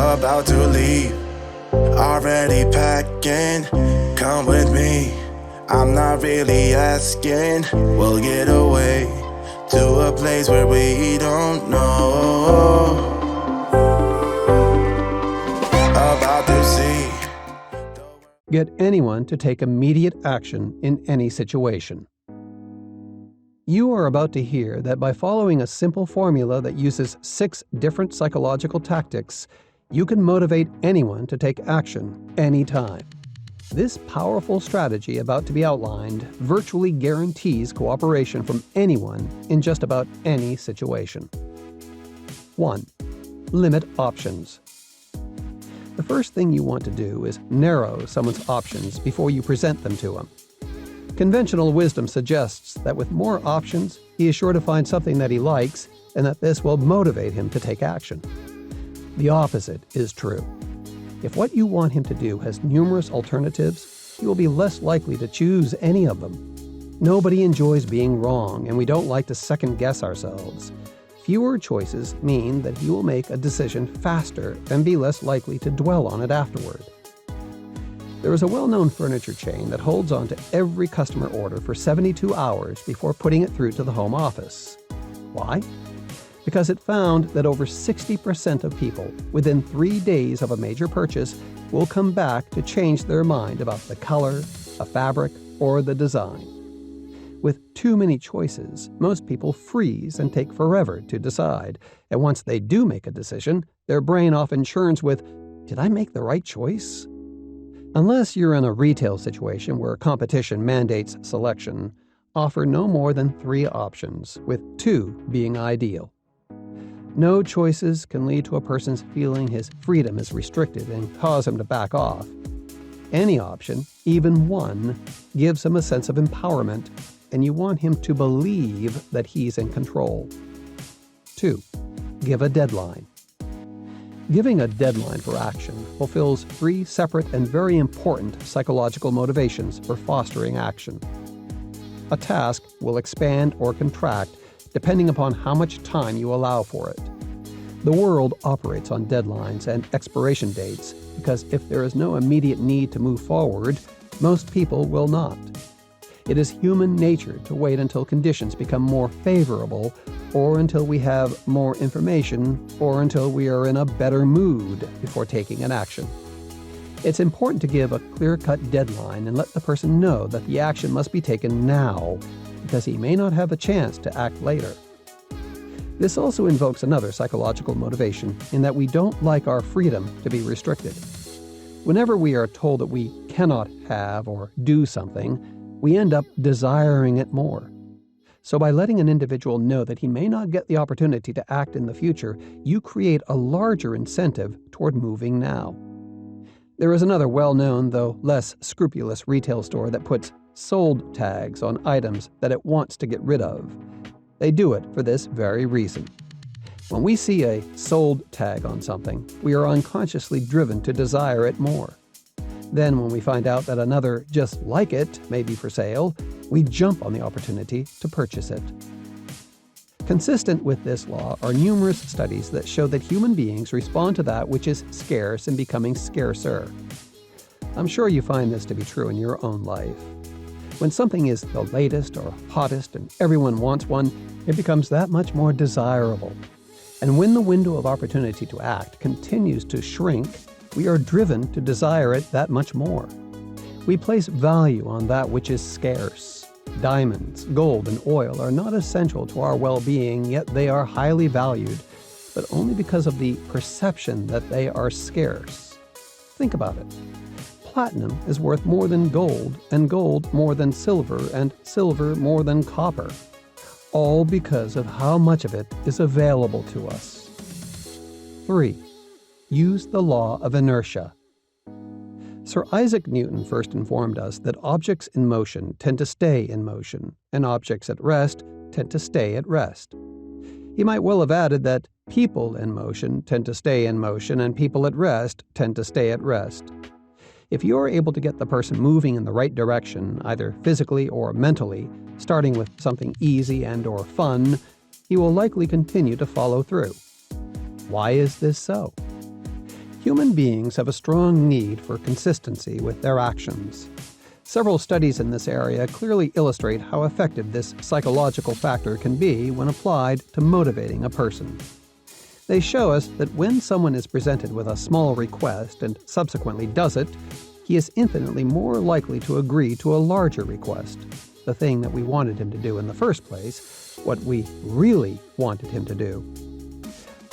about to leave, already packing. Come with me, I'm not really asking. We'll get away to a place where we don't know. About to see. Get anyone to take immediate action in any situation. You are about to hear that by following a simple formula that uses 6 different psychological tactics, you can motivate anyone to take action anytime. This powerful strategy about to be outlined virtually guarantees cooperation from anyone in just about any situation. 1. Limit options. The first thing you want to do is narrow someone's options before you present them to them. Conventional wisdom suggests that with more options, he is sure to find something that he likes and that this will motivate him to take action. The opposite is true. If what you want him to do has numerous alternatives, he will be less likely to choose any of them. Nobody enjoys being wrong, and we don't like to second-guess ourselves. Fewer choices mean that he will make a decision faster and be less likely to dwell on it afterward. There is a well-known furniture chain that holds on to every customer order for 72 hours before putting it through to the home office. Why? Because it found that over 60% of people within 3 days of a major purchase will come back to change their mind about the color, a fabric, or the design. With too many choices, most people freeze and take forever to decide, and once they do make a decision, their brain often churns with, "Did I make the right choice?" Unless you're in a retail situation where competition mandates selection, offer no more than 3 options, with 2 being ideal. No choices can lead to a person's feeling his freedom is restricted and cause him to back off. Any option, even one, gives him a sense of empowerment, and you want him to believe that he's in control. 2. Give a deadline. Giving a deadline for action fulfills 3 separate and very important psychological motivations for fostering action. A task will expand or contract depending upon how much time you allow for it. The world operates on deadlines and expiration dates because if there is no immediate need to move forward, most people will not. It is human nature to wait until conditions become more favorable, or until we have more information, or until we are in a better mood before taking an action. It's important to give a clear-cut deadline and let the person know that the action must be taken now, because he may not have a chance to act later. This also invokes another psychological motivation in that we don't like our freedom to be restricted. Whenever we are told that we cannot have or do something, we end up desiring it more. So by letting an individual know that he may not get the opportunity to act in the future, you create a larger incentive toward moving now. There is another well-known, though less scrupulous retail store that puts sold tags on items that it wants to get rid of. They do it for this very reason. When we see a sold tag on something, we are unconsciously driven to desire it more. Then when we find out that another just like it may be for sale, we jump on the opportunity to purchase it. Consistent with this law are numerous studies that show that human beings respond to that which is scarce and becoming scarcer. I'm sure you find this to be true in your own life. When something is the latest or hottest and everyone wants one, it becomes that much more desirable. And when the window of opportunity to act continues to shrink, we are driven to desire it that much more. We place value on that which is scarce. Diamonds, gold, and oil are not essential to our well-being, yet they are highly valued, but only because of the perception that they are scarce. Think about it. Platinum is worth more than gold, and gold more than silver, and silver more than copper, all because of how much of it is available to us. 3. Use the law of inertia. Sir Isaac Newton first informed us that objects in motion tend to stay in motion, and objects at rest tend to stay at rest. He might well have added that people in motion tend to stay in motion, and people at rest tend to stay at rest. If you're able to get the person moving in the right direction, either physically or mentally, starting with something easy and or fun, he will likely continue to follow through. Why is this so? Human beings have a strong need for consistency with their actions. Several studies in this area clearly illustrate how effective this psychological factor can be when applied to motivating a person. They show us that when someone is presented with a small request and subsequently does it, he is infinitely more likely to agree to a larger request, the thing that we wanted him to do in the first place, what we really wanted him to do.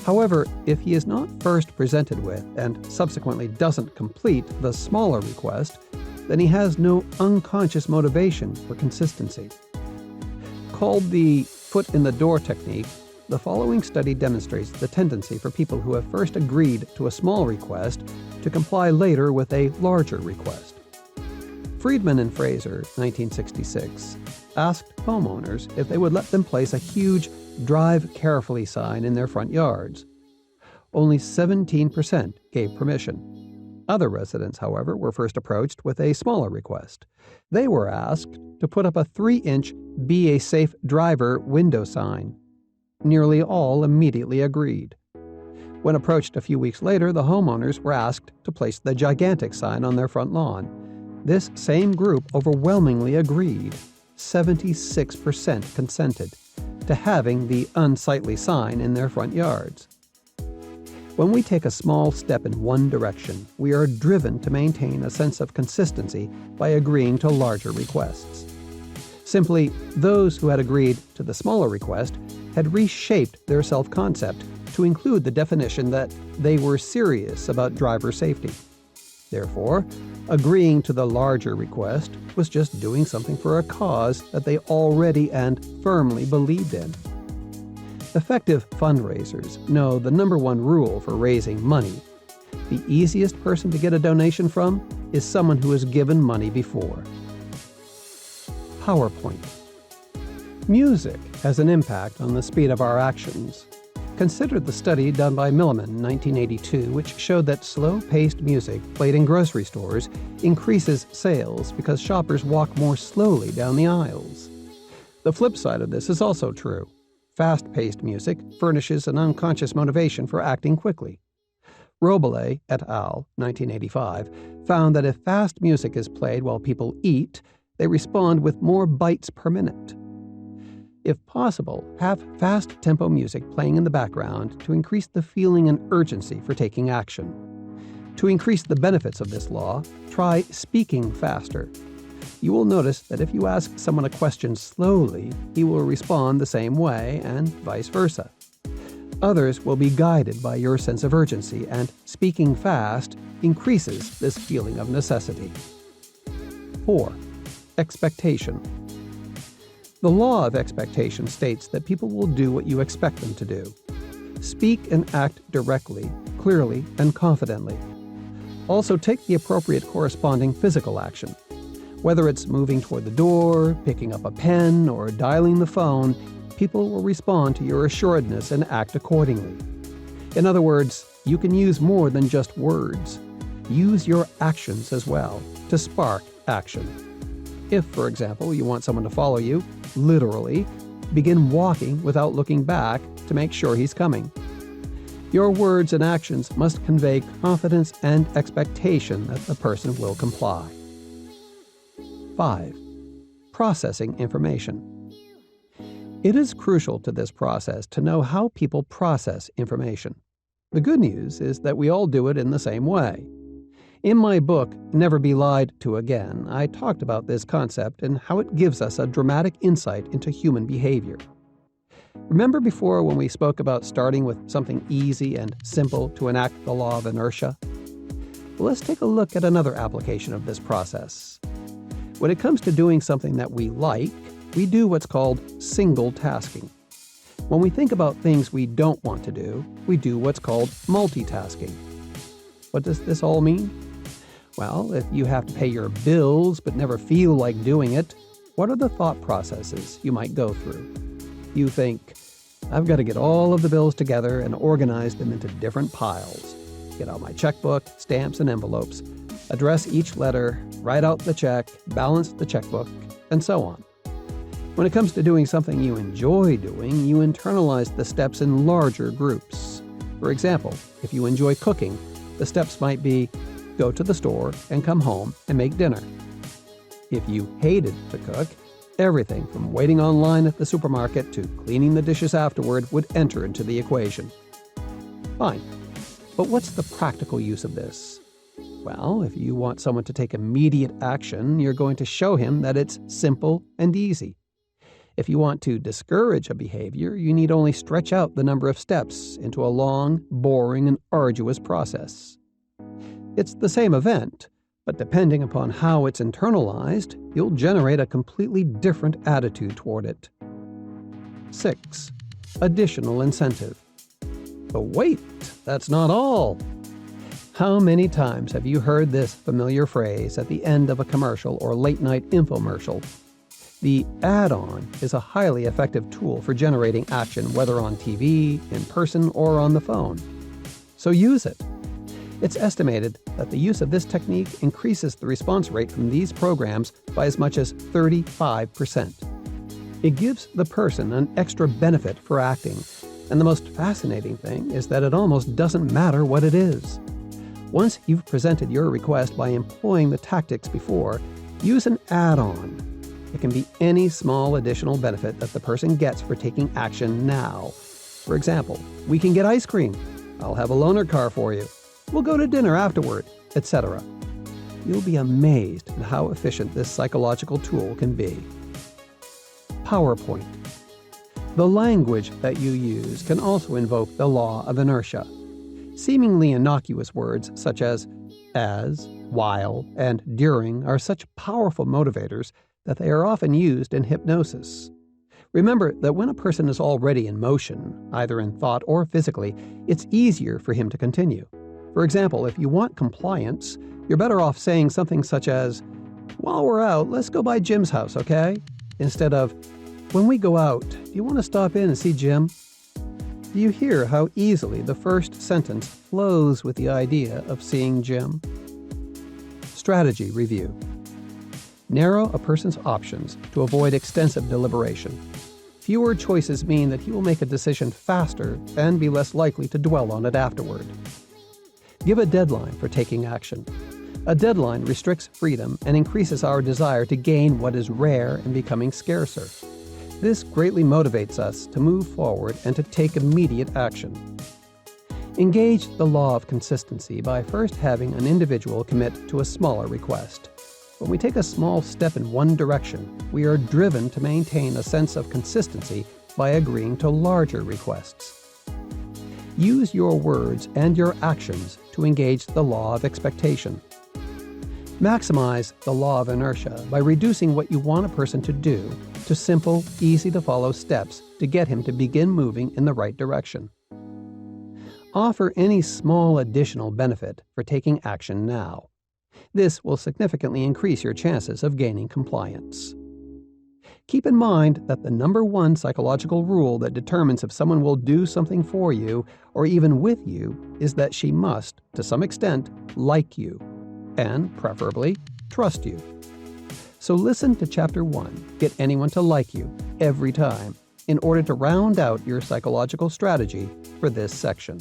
However, if he is not first presented with and subsequently doesn't complete the smaller request, then he has no unconscious motivation for consistency. Called the foot in the door technique, the following study demonstrates the tendency for people who have first agreed to a small request to comply later with a larger request. Friedman and Fraser, 1966, asked homeowners if they would let them place a huge "Drive carefully" sign in their front yards. Only 17% gave permission. Other residents, however, were first approached with a smaller request. They were asked to put up a 3-inch "Be a Safe Driver" window sign. Nearly all immediately agreed. When approached a few weeks later, the homeowners were asked to place the gigantic sign on their front lawn. This same group overwhelmingly agreed. 76% consented to having the unsightly sign in their front yards. When we take a small step in one direction, we are driven to maintain a sense of consistency by agreeing to larger requests. Simply, those who had agreed to the smaller request had reshaped their self-concept to include the definition that they were serious about driver safety. Therefore, agreeing to the larger request was just doing something for a cause that they already and firmly believed in. Effective fundraisers know the number one rule for raising money. The easiest person to get a donation from is someone who has given money before. PowerPoint. Music has an impact on the speed of our actions. Consider the study done by Milliman in 1982, which showed that slow-paced music played in grocery stores increases sales because shoppers walk more slowly down the aisles. The flip side of this is also true. Fast-paced music furnishes an unconscious motivation for acting quickly. Robillé et al., 1985, found that if fast music is played while people eat, they respond with more bites per minute. If possible, have fast-tempo music playing in the background to increase the feeling and urgency for taking action. To increase the benefits of this law, try speaking faster. You will notice that if you ask someone a question slowly, he will respond the same way, and vice versa. Others will be guided by your sense of urgency, and speaking fast increases this feeling of necessity. 4. Expectation. The law of expectation states that people will do what you expect them to do. Speak and act directly, clearly, and confidently. Also, take the appropriate corresponding physical action. Whether it's moving toward the door, picking up a pen, or dialing the phone, people will respond to your assuredness and act accordingly. In other words, you can use more than just words. Use your actions as well to spark action. If, for example, you want someone to follow you, literally, begin walking without looking back to make sure he's coming. Your words and actions must convey confidence and expectation that the person will comply. 5. Processing information. It is crucial to this process to know how people process information. The good news is that we all do it in the same way. In my book, Never Be Lied to Again, I talked about this concept and how it gives us a dramatic insight into human behavior. Remember before when we spoke about starting with something easy and simple to enact the law of inertia? Well, let's take a look at another application of this process. When it comes to doing something that we like, we do what's called single tasking. When we think about things we don't want to do, we do what's called multitasking. What does this all mean? Well, if you have to pay your bills but never feel like doing it, what are the thought processes you might go through? You think, I've got to get all of the bills together and organize them into different piles. Get out my checkbook, stamps, and envelopes, address each letter, write out the check, balance the checkbook, and so on. When it comes to doing something you enjoy doing, you internalize the steps in larger groups. For example, if you enjoy cooking, the steps might be go to the store and come home and make dinner. If you hated to cook, everything from waiting online at the supermarket to cleaning the dishes afterward would enter into the equation. Fine. But what's the practical use of this? Well, if you want someone to take immediate action, you're going to show him that it's simple and easy. If you want to discourage a behavior, you need only stretch out the number of steps into a long, boring, and arduous process. It's the same event, but depending upon how it's internalized, you'll generate a completely different attitude toward it. 6. Additional incentive. But wait, that's not all. How many times have you heard this familiar phrase at the end of a commercial or late-night infomercial? The add-on is a highly effective tool for generating action, whether on TV, in person, or on the phone. So use it. It's estimated that the use of this technique increases the response rate from these programs by as much as 35%. It gives the person an extra benefit for acting, and the most fascinating thing is that it almost doesn't matter what it is. Once you've presented your request by employing the tactics before, use an add-on. It can be any small additional benefit that the person gets for taking action now. For example, we can get ice cream. I'll have a loaner car for you. We'll go to dinner afterward, etc. You'll be amazed at how efficient this psychological tool can be. PowerPoint. The language that you use can also invoke the law of inertia. Seemingly innocuous words such as, while, and during are such powerful motivators that they are often used in hypnosis. Remember that when a person is already in motion, either in thought or physically, it's easier for him to continue. For example, if you want compliance, you're better off saying something such as, "While we're out, let's go by Jim's house, okay?" Instead of, "When we go out, do you want to stop in and see Jim?" Do you hear how easily the first sentence flows with the idea of seeing Jim? Strategy review. Narrow a person's options to avoid extensive deliberation. Fewer choices mean that he will make a decision faster and be less likely to dwell on it afterward. Give a deadline for taking action. A deadline restricts freedom and increases our desire to gain what is rare and becoming scarcer. This greatly motivates us to move forward and to take immediate action. Engage the law of consistency by first having an individual commit to a smaller request. When we take a small step in one direction, we are driven to maintain a sense of consistency by agreeing to larger requests. Use your words and your actions to engage the law of expectation. Maximize the law of inertia by reducing what you want a person to do to simple, easy-to-follow steps to get him to begin moving in the right direction. Offer any small additional benefit for taking action now. This will significantly increase your chances of gaining compliance. Keep in mind that the number one psychological rule that determines if someone will do something for you or even with you is that she must, to some extent, like you, and, preferably, trust you. So listen to Chapter 1, Get Anyone to Like You, every time, in order to round out your psychological strategy for this section.